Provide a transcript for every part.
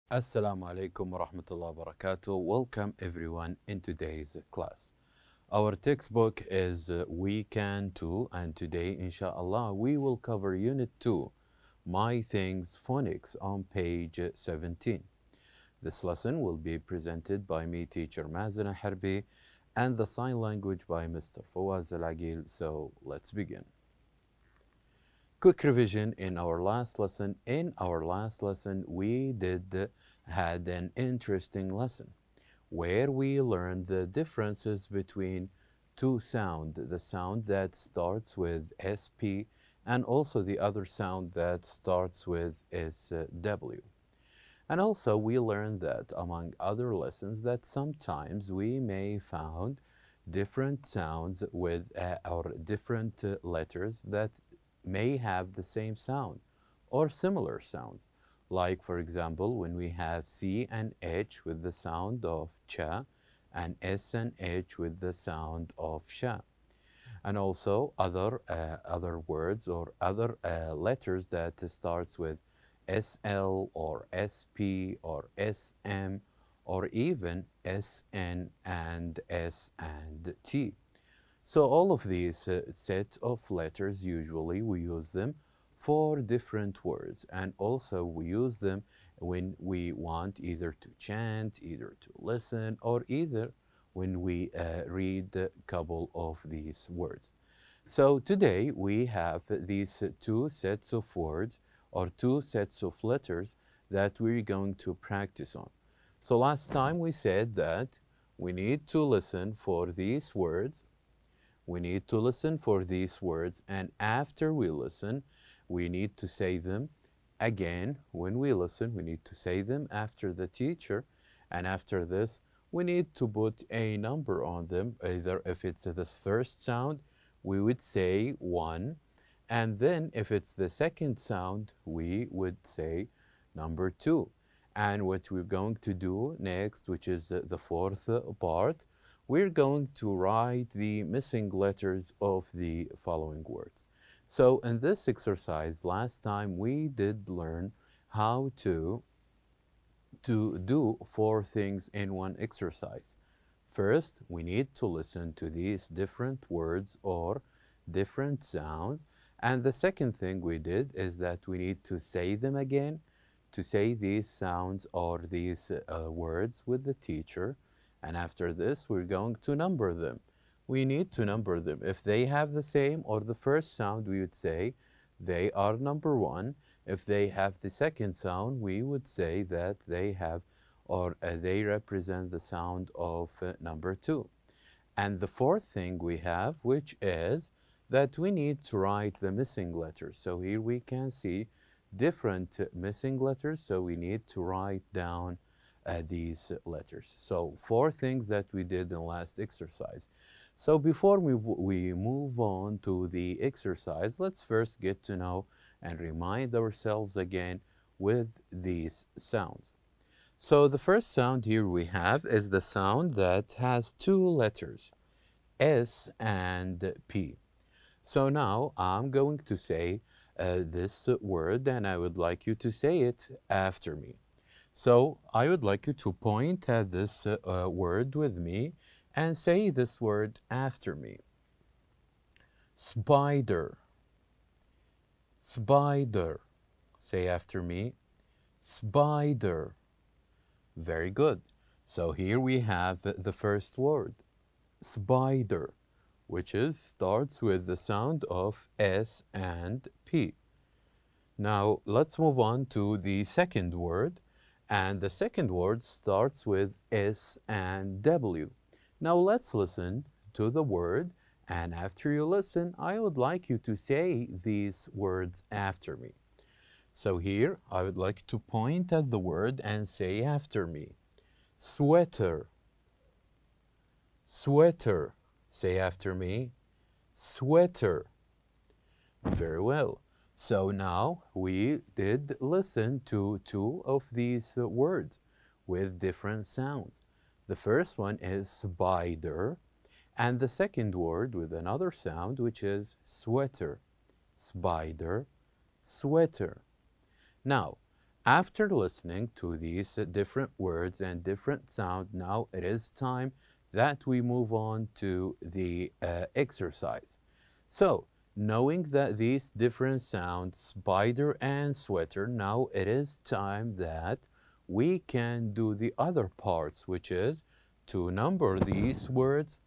Assalamu alaikum wa rahmatullahi wa barakatuh. Welcome everyone in today's class. Our textbook is Week 2, and today, inshallah, we will cover Unit 2, My Things Phonics, on page 17. This lesson will be presented by me, teacher Mazen Harbi, and the sign language by Mr. Fawaz Al-Agil. So let's begin. Quick revision in our last lesson. In our last lesson, we had an interesting lesson where we learned the differences between two sounds, the sound that starts with SP and also the other sound that starts with SW. And also we learned that among other lessons that sometimes we may found different sounds with or different letters that may have the same sound or similar sounds. Like, for example, when we have C and H with the sound of cha and S and H with the sound of sha. And also other words or other letters that starts with SL or SP or SM or even SN and S and T. So all of these sets of letters, usually we use them for different words, and also we use them when we want either to chant, either to listen, or either when we read a couple of these words. So today we have these two sets of words or two sets of letters that we're going to practice on. So last time we said that we need to listen for these words. We need to listen for these words, and after we listen, we need to say them again. When we listen, we need to say them after the teacher, and after this, we need to put a number on them. Either if it's the first sound, we would say 1, and then if it's the second sound, we would say number 2. And what we're going to do next, which is the fourth part, we're going to write the missing letters of the following words. So in this exercise, last time we did learn how to do 4 things in one exercise. First, we need to listen to these different words or different sounds. And the second thing we did is that we need to say them again, to say these sounds or these words with the teacher. And after this, we're going to number them. We need to number them. If they have the same or the first sound, we would say they are number 1. If they have the second sound, we would say that they have or they represent the sound of number 2. And the fourth thing we have, which is that we need to write the missing letters. So here we can see different missing letters. So we need to write down these letters. So 4 things that we did in the last exercise. So before we move on to the exercise, let's first get to know and remind ourselves again with these sounds. So the first sound here we have is the sound that has 2 letters, S and P. So now I'm going to say this word, and I would like you to say it after me. So I would like you to point at this word with me and say this word after me. Spider. Spider. Say after me. Spider. Very good. So here we have the first word, spider, which starts with the sound of S and P. Now let's move on to the second word. And the second word starts with S and W. Now let's listen to the word, and after you listen, I would like you to say these words after me. So here, I would like to point at the word and say after me. Sweater. Sweater. Say after me. Sweater. Very well. So now we did listen to 2 of these words with different sounds. The first one is spider, and the second word with another sound, which is sweater. Spider, sweater. Now, After listening to these different words and different sound, now it is time that we move on to the exercise. So, knowing that these different sounds, spider and sweater, now it is time that we can do the other parts, which is to number these words.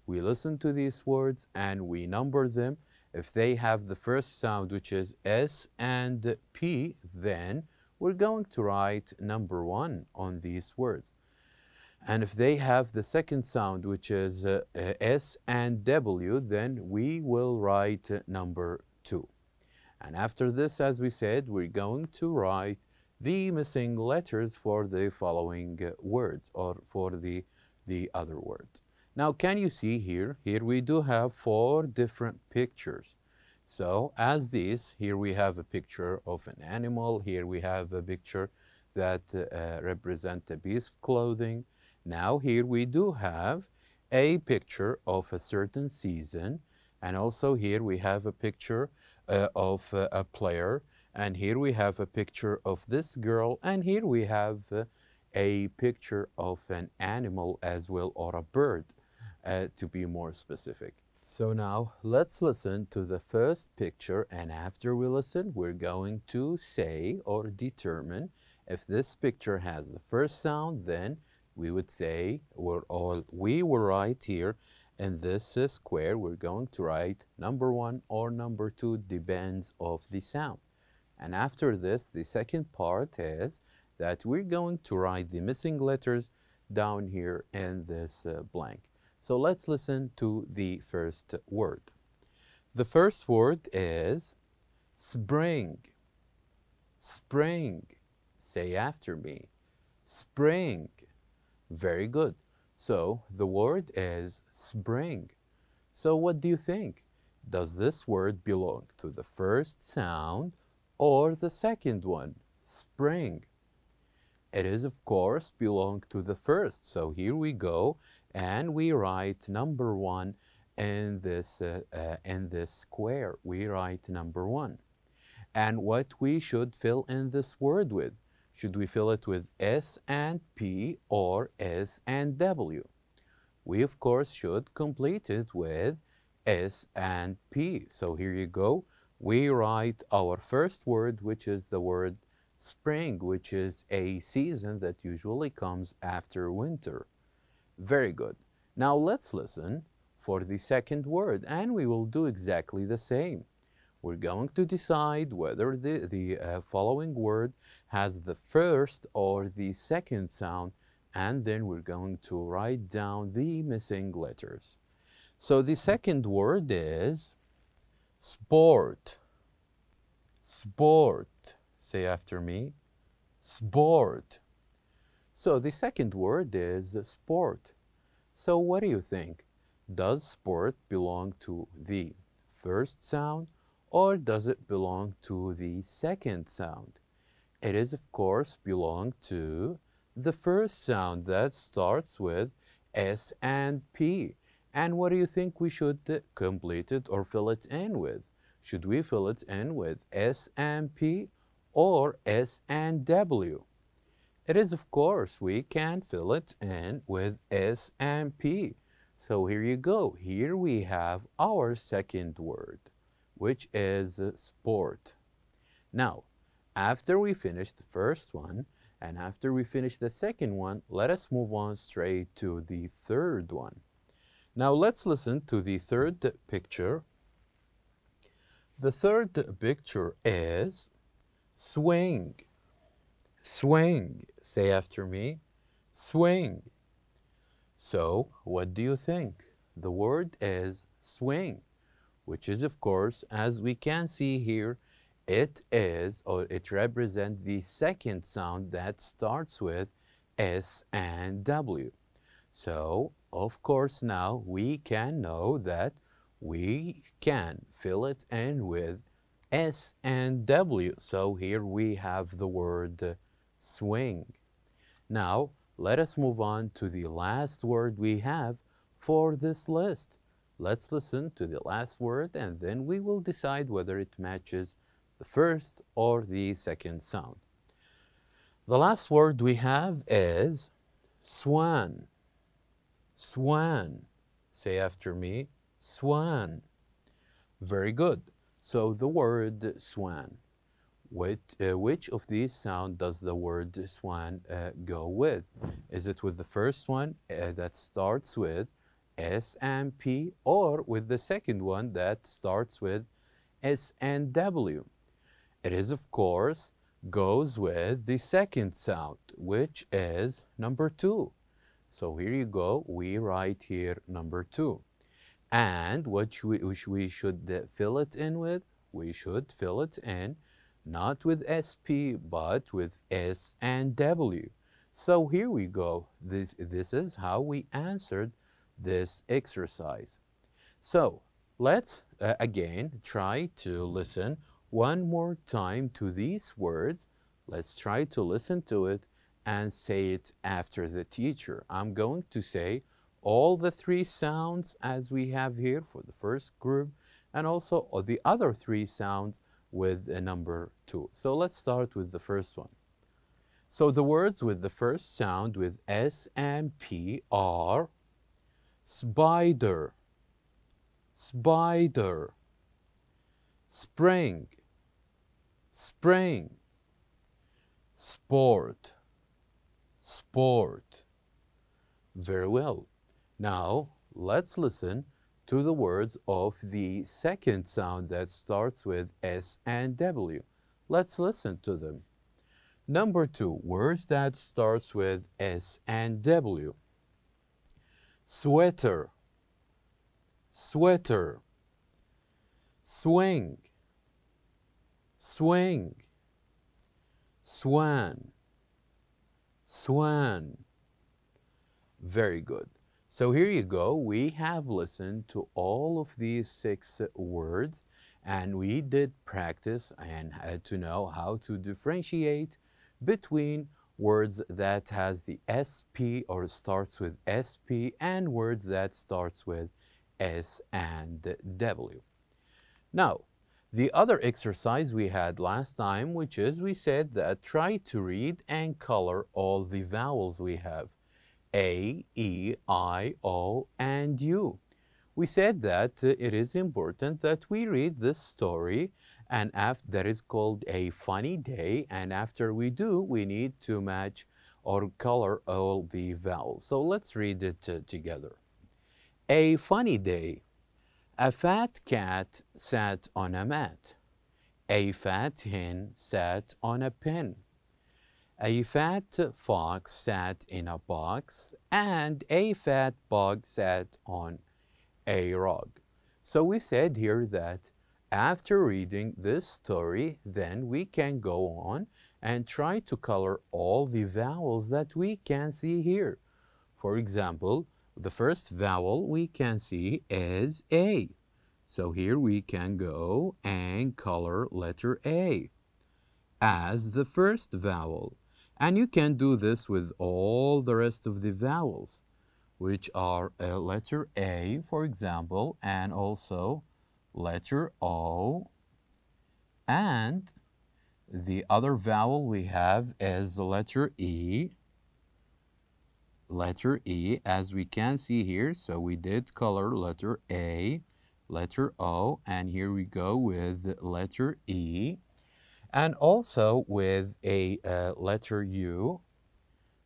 We listen to these words and we number them. If they have the first sound, which is S and P, then we're going to write number 1 on these words. And if they have the second sound, which is S and W, then we will write number 2. And after this, as we said, we're going to write the missing letters for the following words, or for the other words. Now, can you see here? Here we do have 4 different pictures. So as these, here we have a picture of an animal. Here we have a picture that represents a piece of clothing. Now here we do have a picture of a certain season. And also here we have a picture of a player. And here we have a picture of this girl. And here we have a picture of an animal as well, or a bird, to be more specific. So now let's listen to the first picture, and after we listen, we're going to say or determine if this picture has the first sound. Then we would say, we will write here in this square, we're going to write number 1 or number 2, depends of the sound. And after this, the second part is that we're going to write the missing letters down here in this blank. So let's listen to the first word. The first word is spring. Spring. Say after me. Spring. Very good. So the word is spring. So what do you think? Does this word belong to the first sound or the second one? Spring. It is, of course, belong to the first. So here we go, and we write number 1 in this square. We write number 1. And what we should fill in this word with? Should we fill it with S and P or S and W? We, of course, should complete it with S and P. So here you go. We write our first word, which is the word spring, which is a season that usually comes after winter. Very good. Now let's listen for the second word, and we will do exactly the same. We're going to decide whether the following word has the first or the second sound, and then we're going to write down the missing letters. So the second word is sport. Sport. Say after me. Sport. So the second word is sport. So what do you think? Does sport belong to the first sound or does it belong to the second sound? It is, of course, belong to the first sound that starts with S and P. And what do you think we should complete it or fill it in with? Should we fill it in with S and P or S and W? It is, of course, we can fill it in with S and P. So here you go. Here we have our second word, which is sport. Now, after we finish the first one and after we finish the second one, let us move on straight to the third one. Now let's listen to the third picture. The third picture is swing. Swing. Say after me. Swing. So, what do you think? The word is swing, which is, of course, as we can see here, it is, or it represents the second sound that starts with S and W. So, of course, now we can know that we can fill it in with S and W. So here we have the word swing. Now, let us move on to the last word we have for this list. Let's listen to the last word and then we will decide whether it matches the first or the second sound. The last word we have is swan. Swan. Say after me, swan. Very good. So the word swan. Which of these sounds does the word swan go with? Is it with the first one that starts with S and P, or with the second one that starts with S and W? It is, of course, goes with the second sound, which is number 2. So here you go, we write here number 2. And which we should fill it in with? We should fill it in not with SP, but with S and W. So here we go. This is how we answered this exercise. So let's again try to listen one more time to these words. Let's try to listen to it and say it after the teacher. I'm going to say all the 3 sounds as we have here for the first group, and also the other 3 sounds with a number 2. So let's start with the first one. So the words with the first sound with S and P are spider, spider, spring, spring, sport, sport. Very well. Now let's listen to the words of the second sound that starts with S and W. Let's listen to them. Number 2, words that starts with S and W. Sweater, sweater, swing, swing, swan, swan. Very good. So here you go. We have listened to all of these 6 words, and we did practice and had to know how to differentiate between words that has the SP or starts with SP and words that starts with S and W. Now, the other exercise we had last time, which is we said that try to read and color all the vowels we have. A, E, I, O, and U. We said that it is important that we read this story, and that is called A Funny Day, and after we do, we need to match or color all the vowels. So let's read it together. A funny day. A fat cat sat on a mat. A fat hen sat on a pen. A fat fox sat in a box, and a fat bug sat on a rug. So we said here that after reading this story, then we can go on and try to color all the vowels that we can see here. For example, the first vowel we can see is A. So here we can go and color letter A as the first vowel. And you can do this with all the rest of the vowels, which are letter A, for example, and also letter O. And the other vowel we have is the letter E. Letter E, as we can see here. So we did color letter A, letter O, and here we go with letter E. And also with a letter U.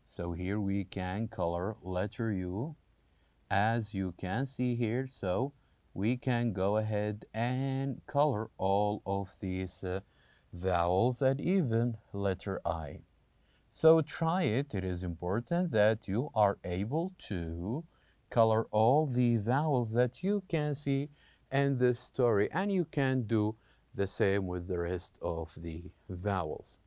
So here we can color letter U, as you can see here. So we can go ahead and color all of these vowels and even letter I. So try it. It is important that you are able to color all the vowels that you can see in this story, and you can do the same with the rest of the vowels.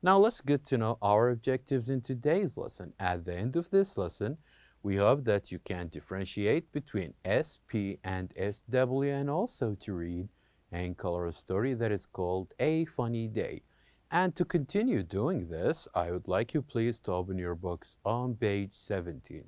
Now let's get to know our objectives in today's lesson. At the end of this lesson, we hope that you can differentiate between SP and SW, and also to read and color a story that is called A Funny Day. And to continue doing this, I would like you please to open your books on page 17.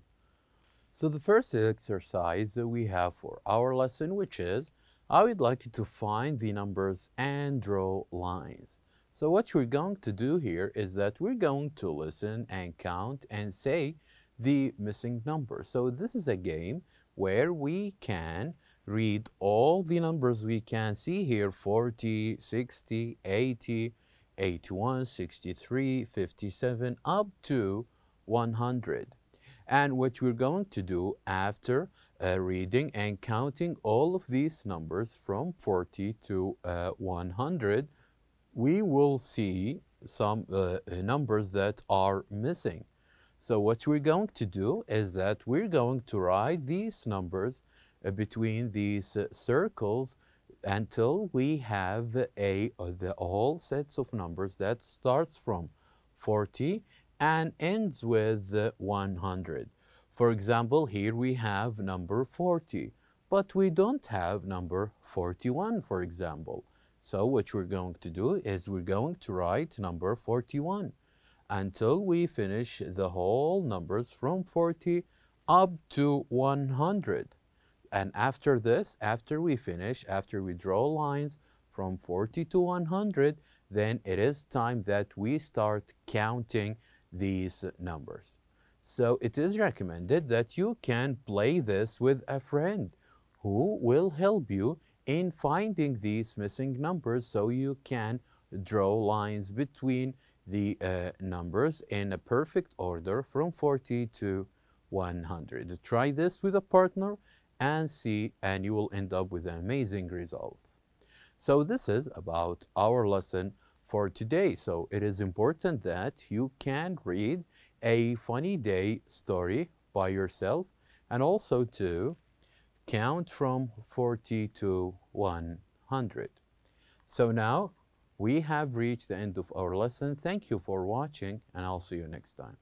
So the first exercise that we have for our lesson, which is I would like you to find the numbers and draw lines. So what we're going to do here is that we're going to listen and count and say the missing numbers. So this is a game where we can read all the numbers we can see here: 40, 60, 80, 81, 63, 57, up to 100. And what we're going to do after reading and counting all of these numbers from 40 to 100, we will see some numbers that are missing. So what we're going to do is that we're going to write these numbers between these circles until we have the whole sets of numbers that starts from 40 and ends with 100. For example, here we have number 40, but we don't have number 41, for example. So what we're going to do is we're going to write number 41 until we finish the whole numbers from 40 up to 100. And after this, after we finish, after we draw lines from 40 to 100, then it is time that we start counting these numbers. So it is recommended that you can play this with a friend who will help you in finding these missing numbers, so you can draw lines between the numbers in a perfect order from 40 to 100. Try this with a partner and see, and you will end up with amazing results. So this is about our lesson for today. So it is important that you can read a funny day story by yourself, and also to count from 40 to 100. So now we have reached the end of our lesson. Thank you for watching, and I'll see you next time.